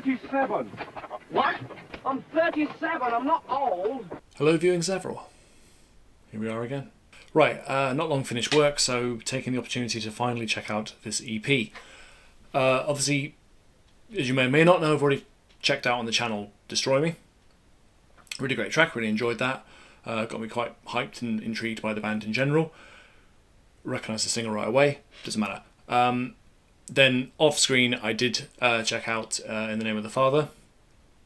37. What? I'm 37. I'm not old. Hello, viewing several. Here we are again. Right, not long finished work, so taking the opportunity to finally check out this EP. Obviously, as you may or may not know, I've already checked out on the channel Destroy Me. Really great track, really enjoyed that. Got me quite hyped and intrigued by the band in general. Recognised the singer right away, doesn't matter. Then off screen I did check out In the Name of the Father.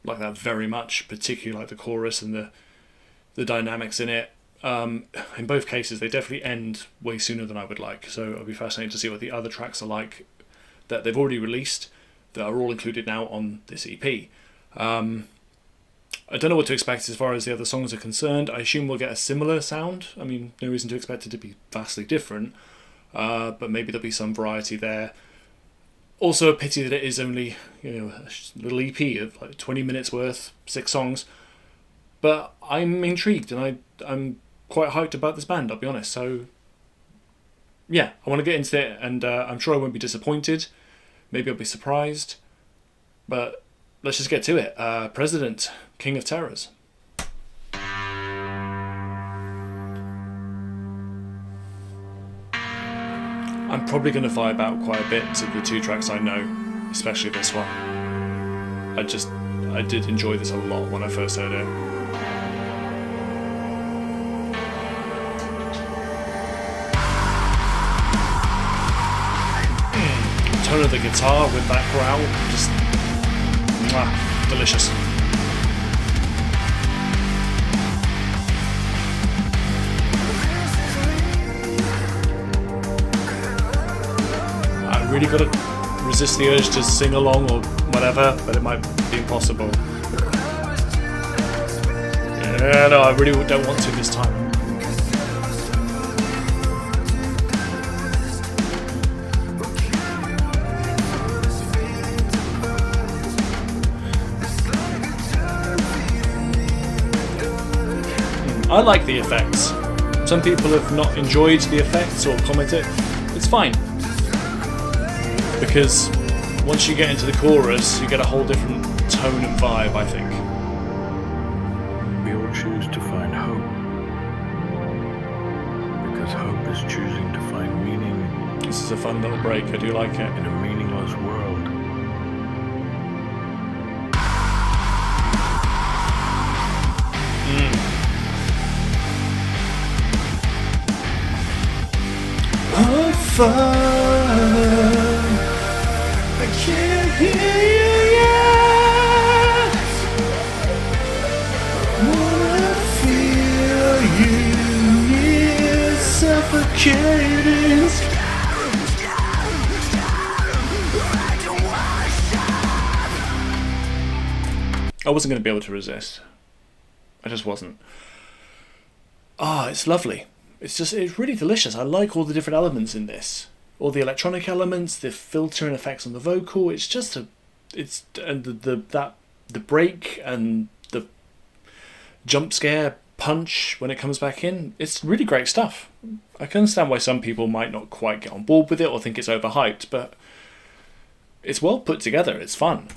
Like that very much, particularly like the chorus and the dynamics in it. In both cases they definitely end way sooner than I would like, so I'll be fascinated to see what the other tracks are like that they've already released that are all included now on this EP. I don't know what to expect as far as the other songs are concerned. I assume we'll get a similar sound. I mean, no reason to expect it to be vastly different, but maybe there'll be some variety there. Also a pity that it is only, a little EP of like 20 minutes worth, 6 songs. But I'm intrigued and I'm quite hyped about this band, I'll be honest. So yeah, I want to get into it, and I'm sure I won't be disappointed. Maybe I'll be surprised. But let's just get to it. President, King of Terrors. I'm probably going to vibe out quite a bit to the 2 tracks I know, especially this one. I did enjoy this a lot when I first heard it. Tone of the guitar with that growl, just delicious. I really gotta resist the urge to sing along or whatever, but it might be impossible. Yeah, no, I really don't want to this time. I like the effects. Some people have not enjoyed the effects or commented. It's fine. Because once you get into the chorus, you get a whole different tone and vibe, I think. We all choose to find hope. Because hope is choosing to find meaning. This is a fun little break, I do like it. In a meaningless world. Oh, fun. I can't hear you yet. Wanna feel you near, suffocating. I wasn't going to be able to resist. I just wasn't. It's lovely. It's really delicious. I like all the different elements in this. All the electronic elements, the filter and effects on the vocal. It's just the break and the jump scare punch when it comes back in. It's really great stuff. I can understand why some people might not quite get on board with it or think it's overhyped, but it's well put together. It's fun.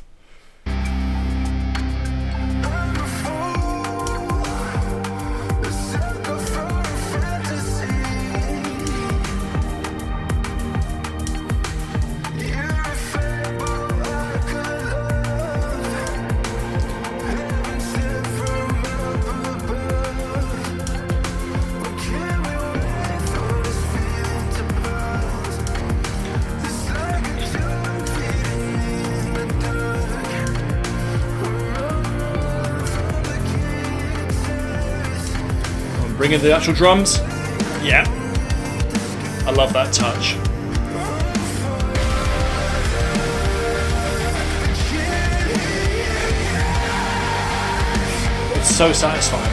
Bring in the actual drums. Yeah. I love that touch. It's so satisfying.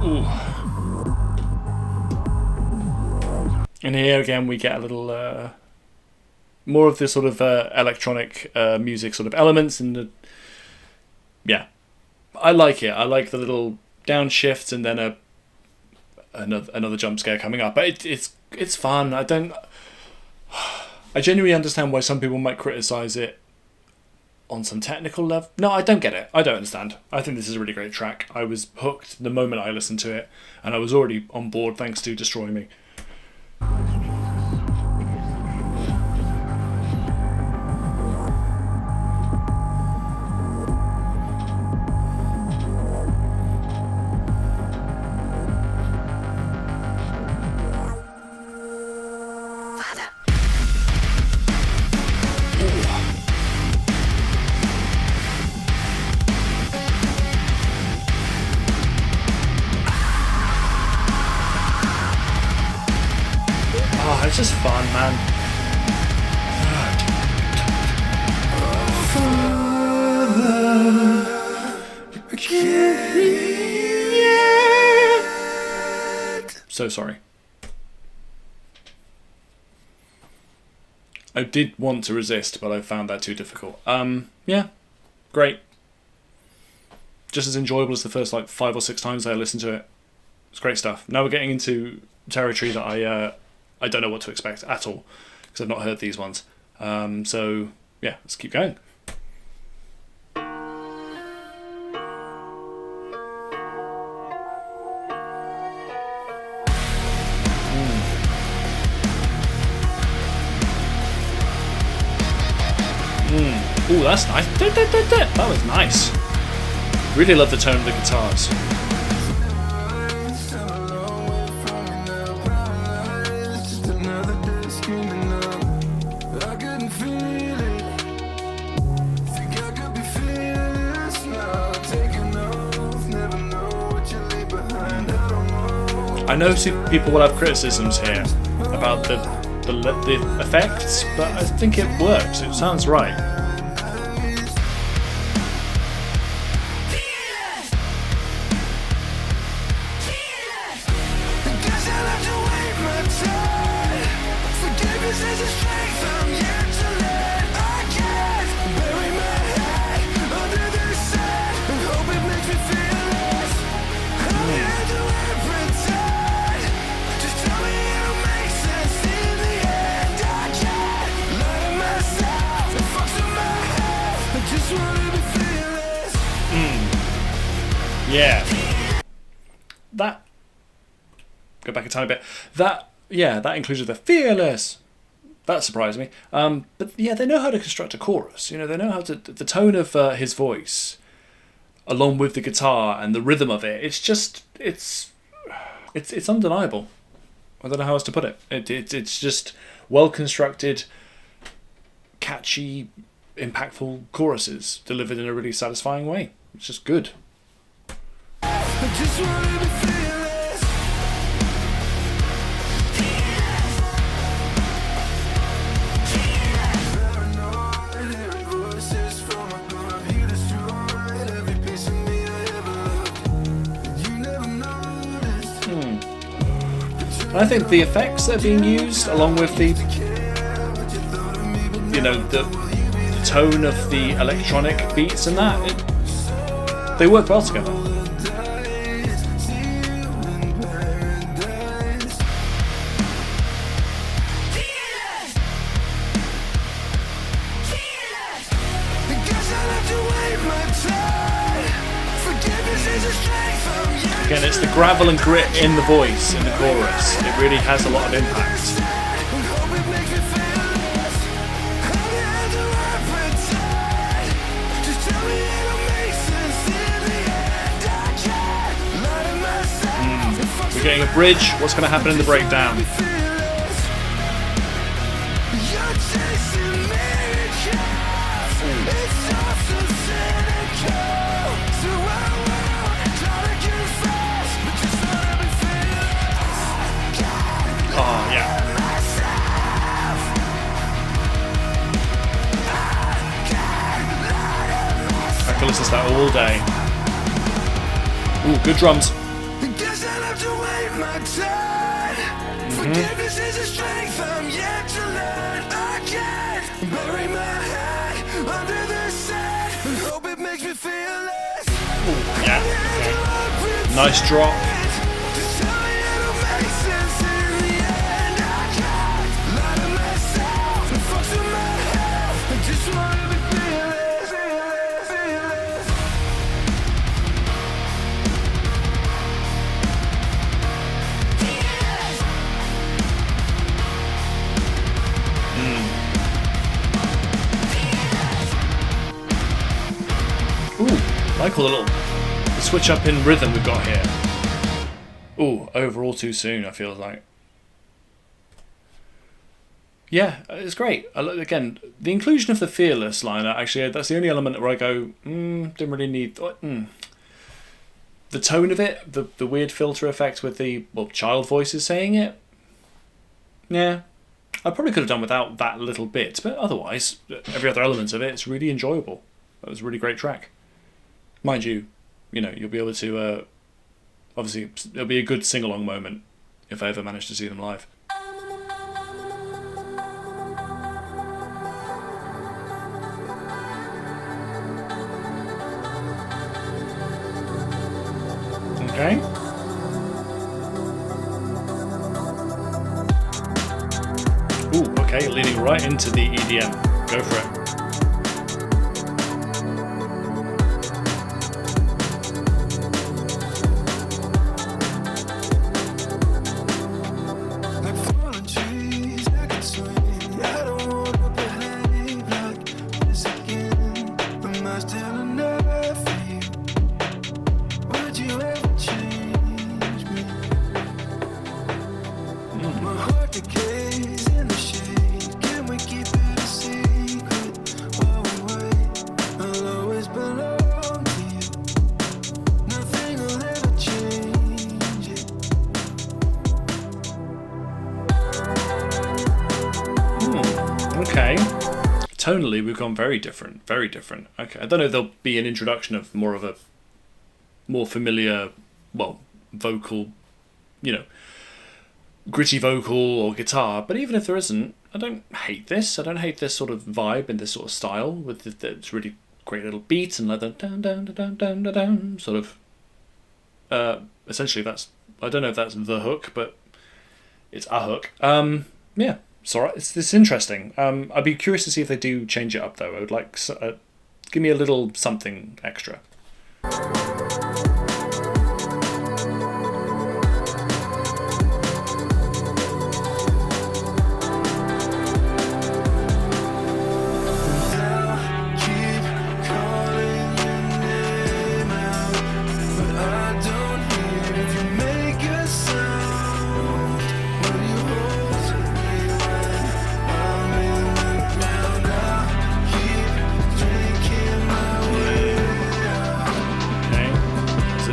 Ooh. And here again we get a little more of the sort of electronic music sort of elements, and yeah, I like it. I like the little downshift and then another jump scare coming up. But it's fun. I genuinely understand why some people might criticize it on some technical level. No, I don't get it. I don't understand. I think this is a really great track. I was hooked the moment I listened to it, and I was already on board thanks to Destroy Me. It's just fun, man. So sorry. I did want to resist, but I found that too difficult. Yeah, great. Just as enjoyable as the first 5 or 6 times I listened to it. It's great stuff. Now we're getting into territory that I don't know what to expect at all, because I've not heard these ones. So, yeah, let's keep going. Ooh, that's nice. That was nice. Really love the tone of the guitars. I know people will have criticisms here about the effects, but I think it works. It sounds right. Yeah. Go back a tiny bit. That included the fearless. That surprised me. But yeah, they know how to construct a chorus. You know, they know how to, the tone of his voice, along with the guitar and the rhythm of it. It's just, it's undeniable. I don't know how else to put it. It's just well constructed, catchy, impactful choruses delivered in a really satisfying way. It's just good. I just wanted to feel this. And I think the effects that are being used, along with the tone of the electronic beats and that, they work well together. Again, it's the gravel and grit in the voice, in the chorus. It really has a lot of impact. We're getting a bridge. What's going to happen in the breakdown? Oh, yeah. I could listen to that all day. Ooh, good drums. Forgiveness is a strength I'm yet to learn. I can't bury my head under the sand and hope it makes me feel less. Nice drop. Ooh, I like all the little switch up in rhythm we've got here. Ooh, overall too soon, I feel like. Yeah, it's great. Again, the inclusion of the Fearless line, actually, that's the only element where I go, didn't really need... The tone of it, the weird filter effect with the, child voices saying it. Yeah, I probably could have done without that little bit, but otherwise, every other element of it, it's really enjoyable. That was a really great track. Mind you, you'll be able to, obviously, it'll be a good sing-along moment if I ever manage to see them live. Okay. Ooh, okay, leading right into the EDM. Go for it. Okay. Tonally, we've gone very different. Very different. Okay. I don't know if there'll be an introduction of more familiar, vocal, gritty vocal or guitar. But even if there isn't, I don't hate this. I don't hate this sort of vibe and this sort of style with it's really great little beat and like the down down down down down down sort of. Essentially, that's, I don't know if that's the hook, but it's a hook. Yeah. It's alright. It's interesting. I'd be curious to see if they do change it up, though. I would like give me a little something extra.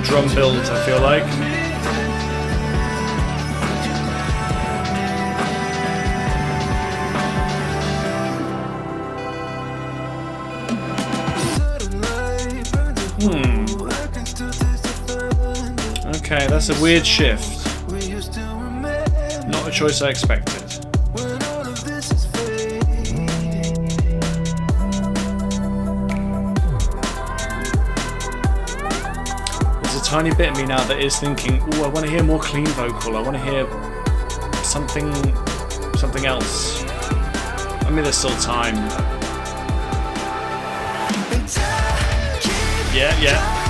Drum build, I feel like. Okay, that's a weird shift. Not a choice I expected. Tiny bit of me now that is thinking, I want to hear more clean vocal. I want to hear something else. I mean, there's still time. Yeah.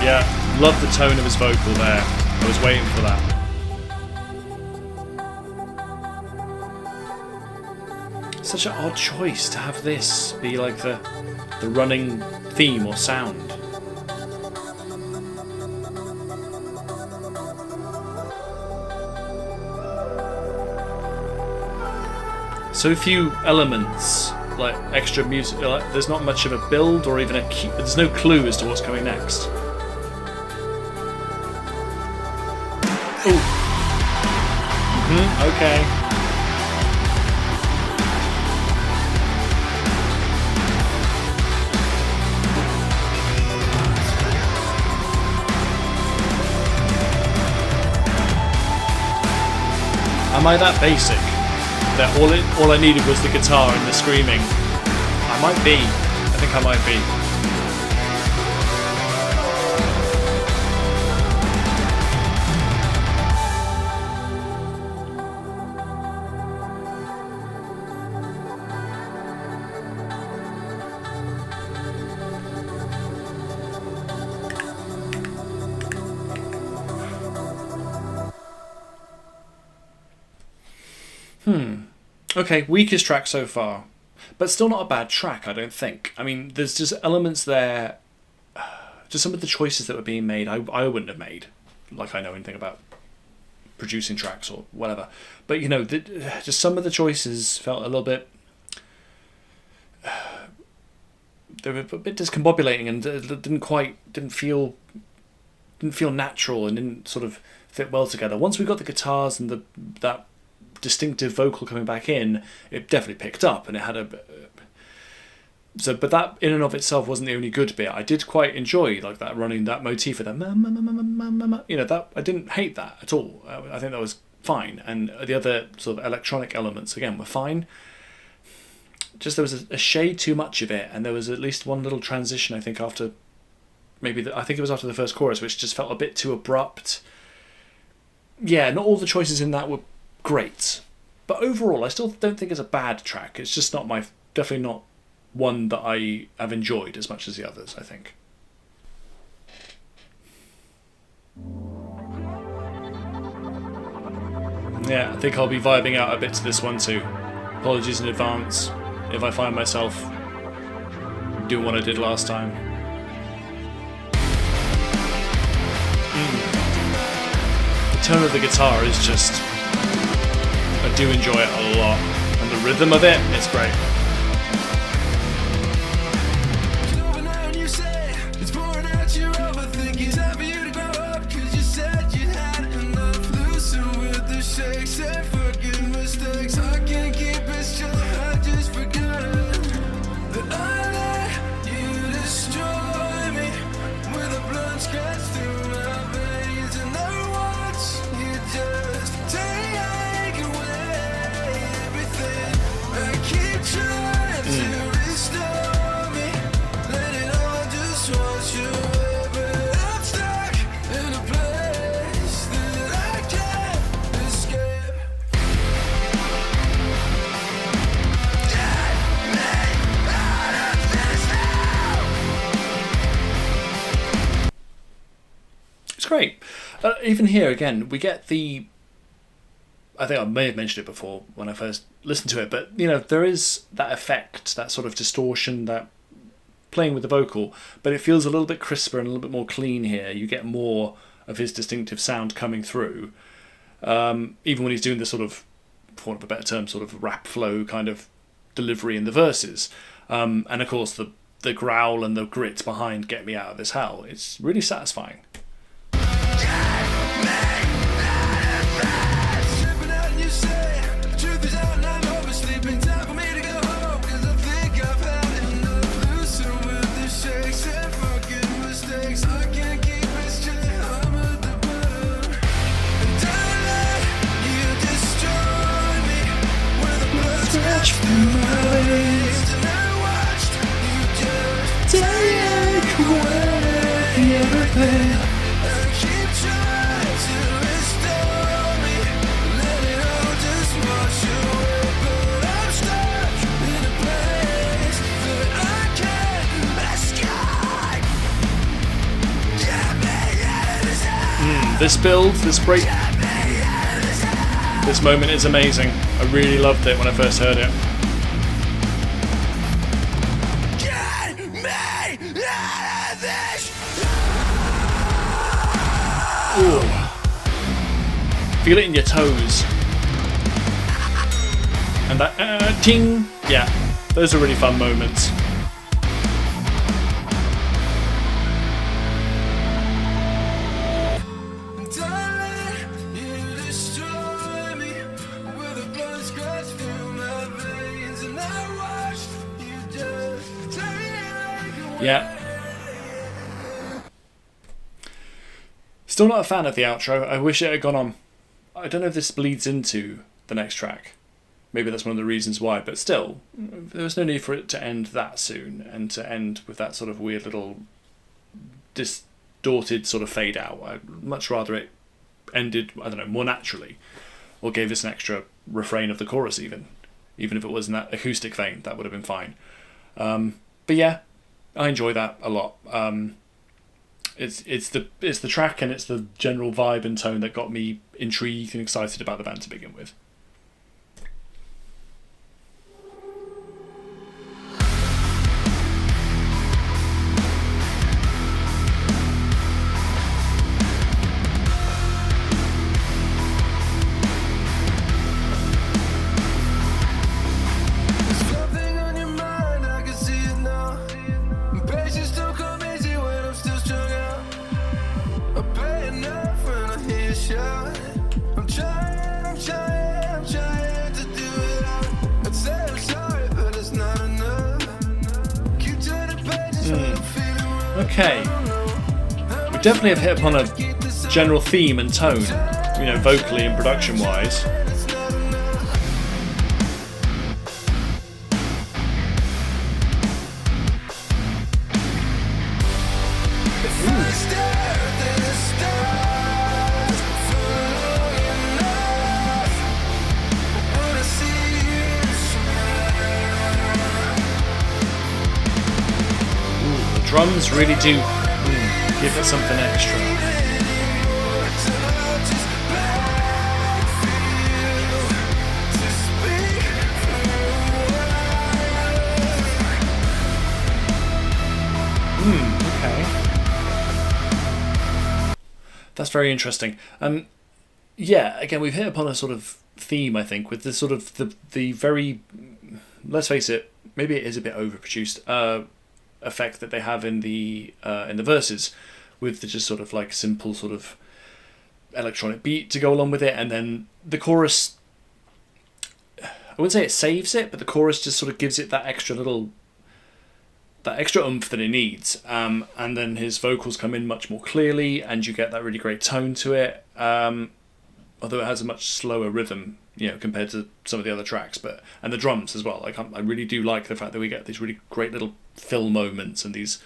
Yeah, love the tone of his vocal there. I was waiting for that. Such an odd choice to have this be like the running theme or sound. So few elements, like extra music, like there's not much of a build or even there's no clue as to what's coming next. Ooh. Okay. Am I that basic that all I needed was the guitar and the screaming? I might be. I think I might be. Okay, weakest track so far. But still not a bad track, I don't think. I mean, there's just elements there, just some of the choices that were being made I wouldn't have made. Like I know anything about producing tracks or whatever. But, you know, just some of the choices felt a little bit... they were a bit discombobulating and didn't feel natural and didn't sort of fit well together. Once we got the guitars and that distinctive vocal coming back in, it definitely picked up, and it had but that in and of itself wasn't the only good bit. I did quite enjoy like that running that motif of that you know, that I didn't hate that at all. I think that was fine, and the other sort of electronic elements again were fine. Just there was a shade too much of it, and there was at least one little transition I think after I think it was after the first chorus, which just felt a bit too abrupt. Yeah, not all the choices in that were great, but overall I still don't think it's a bad track. It's just definitely not one that I have enjoyed as much as the others, I think. Yeah, I think I'll be vibing out a bit to this one too. Apologies in advance if I find myself doing what I did last time. The tone of the guitar is just... I do enjoy it a lot, and the rhythm of it is great. Great. Even here again, we get the... I think I may have mentioned it before when I first listened to it, but you know, there is that effect, that sort of distortion, that playing with the vocal, but it feels a little bit crisper and a little bit more clean here. You get more of his distinctive sound coming through, even when he's doing the sort of, for want of a better term, sort of rap flow kind of delivery in the verses. And of course the growl and the grit behind Get Me Out of This Hell. It's really satisfying. This build, this break, this moment is amazing. I really loved it when I first heard it. Get me out of this! Ooh. Feel it in your toes. And that ting! Yeah, those are really fun moments. Yeah. Still not a fan of the outro. I wish it had gone on. I don't know if this bleeds into the next track. Maybe that's one of the reasons why, but still, there was no need for it to end that soon and to end with that sort of weird little distorted sort of fade out. I'd much rather it ended, I don't know, more naturally, or gave us an extra refrain of the chorus even if it was in that acoustic vein. That would have been fine. But yeah, I enjoy that a lot. It's the track and it's the general vibe and tone that got me intrigued and excited about the band to begin with. Okay, we definitely have hit upon a general theme and tone, you know, vocally and production-wise. Drums really do give it something extra. Okay. That's very interesting. Yeah, again, we've hit upon a sort of theme, I think, with the sort of the very, let's face it, maybe it is a bit overproduced, effect that they have in the verses, with the just sort of like simple sort of electronic beat to go along with it, and then the chorus, I wouldn't say it saves it, but the chorus just sort of gives it that extra oomph that it needs, and then his vocals come in much more clearly and you get that really great tone to it, although it has a much slower rhythm, you know, compared to some of the other tracks, and the drums as well. Like I really do like the fact that we get these really great little fill moments and these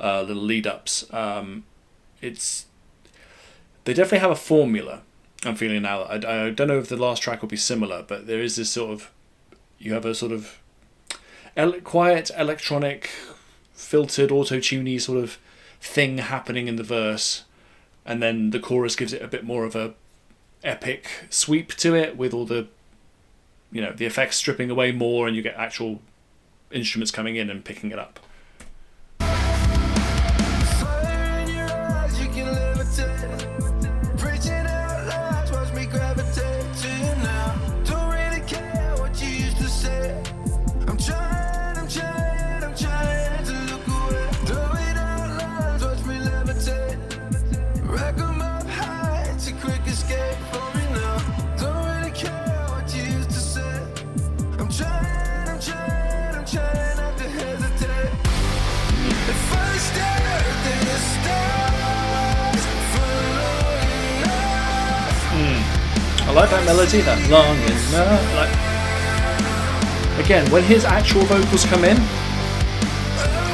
little lead ups. They definitely have a formula. I'm feeling now. I don't know if the last track will be similar, but there is this sort of, you have a sort of quiet electronic filtered auto-tuney sort of thing happening in the verse, and then the chorus gives it a bit more of a epic sweep to it, with all the, you know, the effects stripping away more, and you get actual instruments coming in and picking it up. I like that melody, that long enough. Like, again, when his actual vocals come in,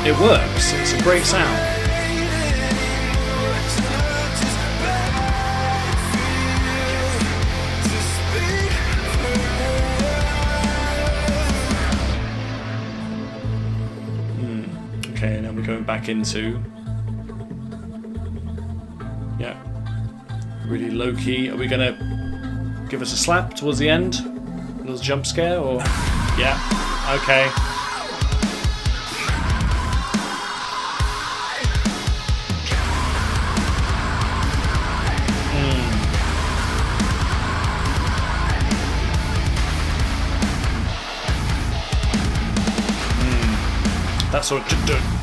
it works. It's a great sound. Okay, now we're going back into, yeah, really low key. Are we gonna give us a slap towards the end? A little jump scare, or? Yeah, okay. That sort of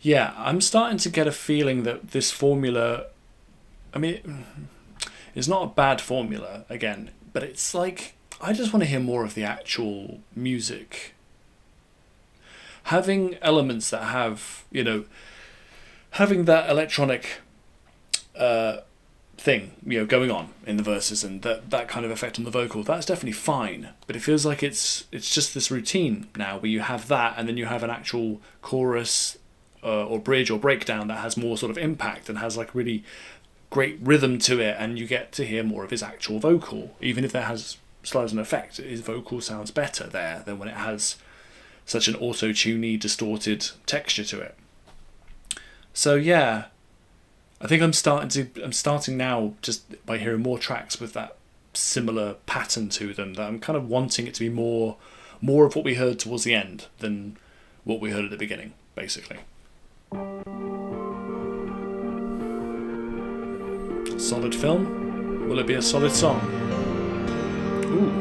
Yeah, I'm starting to get a feeling that this formula, I mean, it's not a bad formula, again, but it's like, I just want to hear more of the actual music. Having elements that have, having that electronic thing, going on in the verses, and that kind of effect on the vocal, that's definitely fine. But it feels like it's just this routine now where you have that, and then you have an actual chorus or bridge or breakdown that has more sort of impact and has like really great rhythm to it, and you get to hear more of his actual vocal. Even if that has slight an effect, his vocal sounds better there than when it has such an auto-tuney, distorted texture to it. So yeah, I think I'm starting now just by hearing more tracks with that similar pattern to them, that I'm kind of wanting it to be more of what we heard towards the end than what we heard at the beginning, basically. Solid film? Will it be a solid song? Ooh.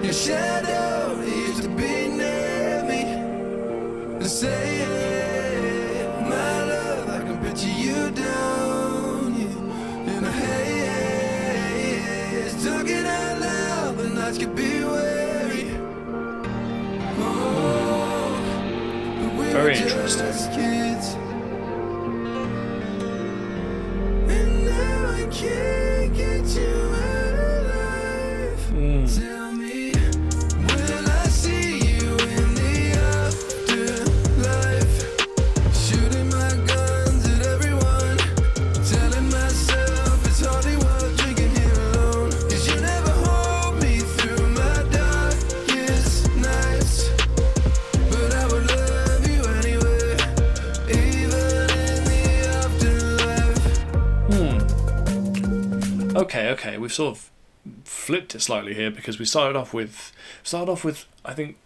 Your shadow used to be near me and say, my love, I can picture you down in a haze, talking out loud, the nights could be weary. Oh, we very were interesting. just kids, and now I can't get you out of life. Tell me, will I see you in the afterlife? Shooting my guns at everyone, telling myself it's hardly worth drinking here alone. 'Cause you never hold me through my darkest nights, but I would love you anyway, even in the afterlife. Okay, we've sort of flipped it slightly here, because we started off with I think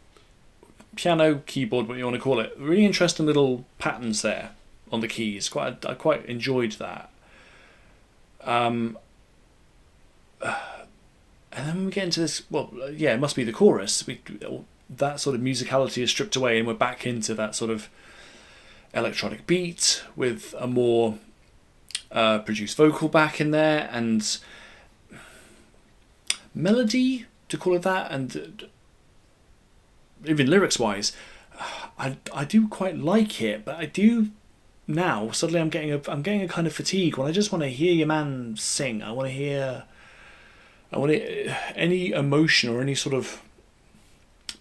piano, keyboard, what you want to call it, really interesting little patterns there on the keys. I quite enjoyed that. And then we get into this. Well, yeah, it must be the chorus. That sort of musicality is stripped away, and we're back into that sort of electronic beat with a more produced vocal back in there, and melody, to call it that, and even lyrics wise, I do quite like it, but I do now suddenly I'm getting a kind of fatigue when I just want to hear your man sing. I want to hear any emotion or any sort of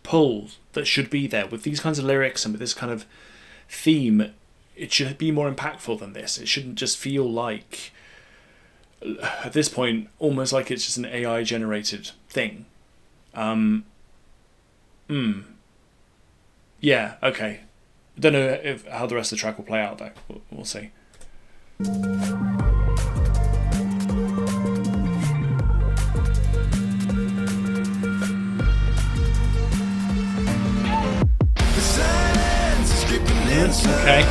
pull that should be there with these kinds of lyrics and with this kind of theme. It should be more impactful than this. It shouldn't just feel like, at this point, almost like it's just an AI generated thing. Yeah, okay. I don't know how the rest of the track will play out though. We'll see. Okay.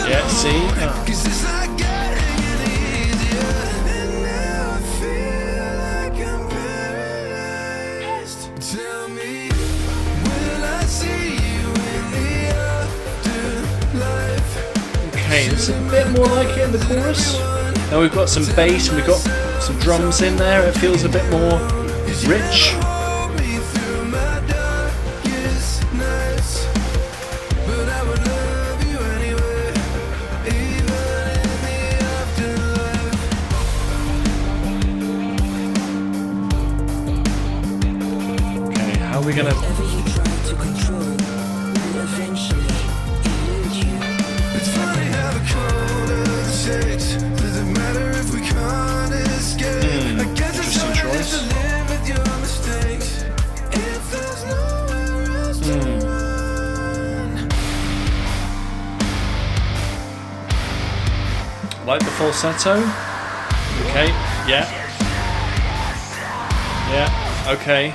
Yeah, see? Tell me, will I see you in the afterlife? Okay, it's a bit more like it in the chorus. Now we've got some bass and we've got some drums in there. It feels a bit more rich. Okay, how are we gonna... Whatever you try to control will eventually elude you. It's funny how the colder shakes. Doesn't matter if we can't escape. I guess it's interesting hard just to choice. live with your mistakes. If there's nowhere else to run. Like the falsetto. Okay, yeah. Yeah, okay.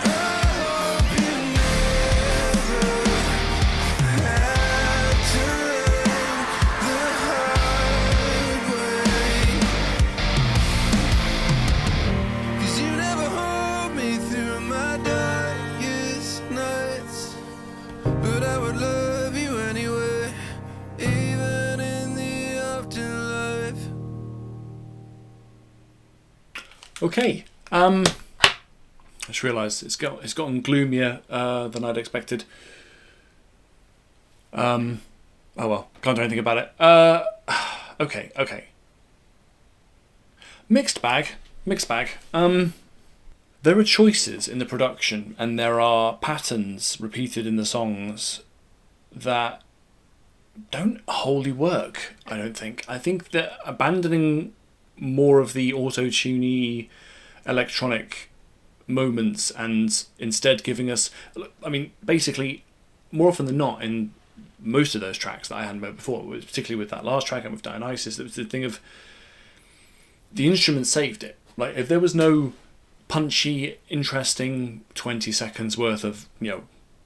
Okay. I just realised it's gotten gloomier than I'd expected. Oh well, can't do anything about it. Okay. Mixed bag. There are choices in the production, and there are patterns repeated in the songs that don't wholly work, I don't think. I think that abandoning more of the auto-tuney electronic moments and instead giving us... I mean, basically, more often than not, in most of those tracks that I hadn't heard before, particularly with that last track and with Dionysus, it was the thing of the instrument saved it. Like, if there was no punchy, interesting 20 seconds worth of,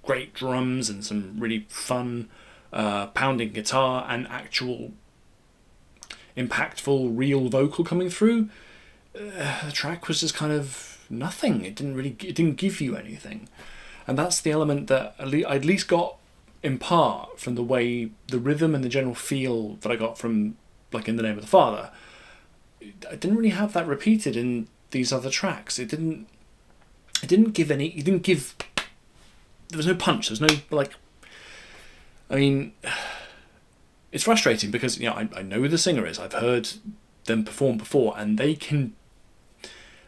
great drums and some really fun pounding guitar and actual impactful, real vocal coming through, the track was just kind of nothing. It didn't give you anything. And that's the element that I at least got in part from the way the rhythm and the general feel that I got from, like, In the Name of the Father. I didn't really have that repeated in these other tracks. It didn't give any... There was no punch. There's no, like... I mean... It's frustrating because, I know who the singer is. I've heard them perform before, and they can...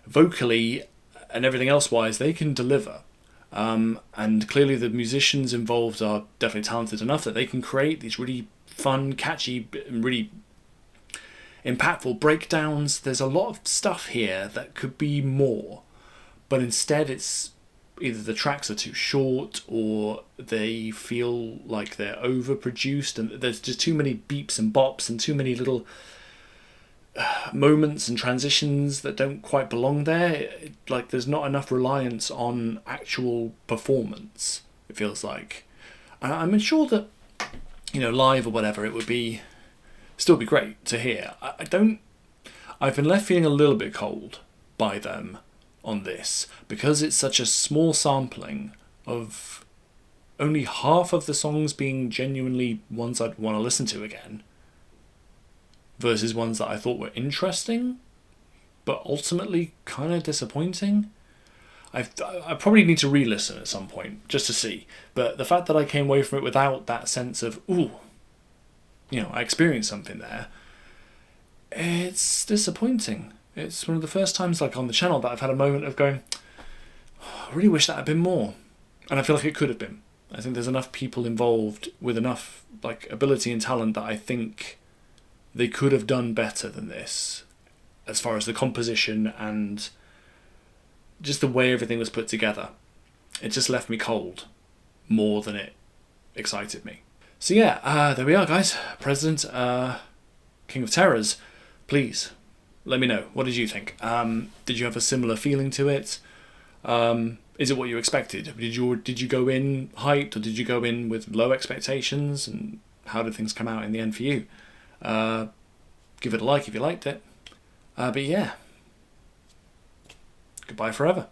vocally and everything else-wise, they can deliver. And clearly the musicians involved are definitely talented enough that they can create these really fun, catchy, really impactful breakdowns. There's a lot of stuff here that could be more, but instead it's either the tracks are too short or they feel like they're overproduced, and there's just too many beeps and bops and too many little moments and transitions that don't quite belong there. Like, there's not enough reliance on actual performance, it feels like. I'm sure that, live or whatever, it would still be great to hear. I've been left feeling a little bit cold by them on this, because it's such a small sampling of only half of the songs being genuinely ones I'd want to listen to again, versus ones that I thought were interesting, but ultimately kind of disappointing. I probably need to re-listen at some point, just to see. But the fact that I came away from it without that sense of, I experienced something there, it's disappointing. It's one of the first times, like, on the channel that I've had a moment of going, I really wish that had been more. And I feel like it could have been. I think there's enough people involved with enough, like, ability and talent that I think they could have done better than this, as far as the composition and just the way everything was put together. It just left me cold more than it excited me. So yeah, there we are, guys. President, King of Terrors. Please let me know. What did you think? Did you have a similar feeling to it? Is it what you expected? Did you go in hyped, or did you go in with low expectations? And how did things come out in the end for you? Give it a like if you liked it. But yeah, goodbye forever.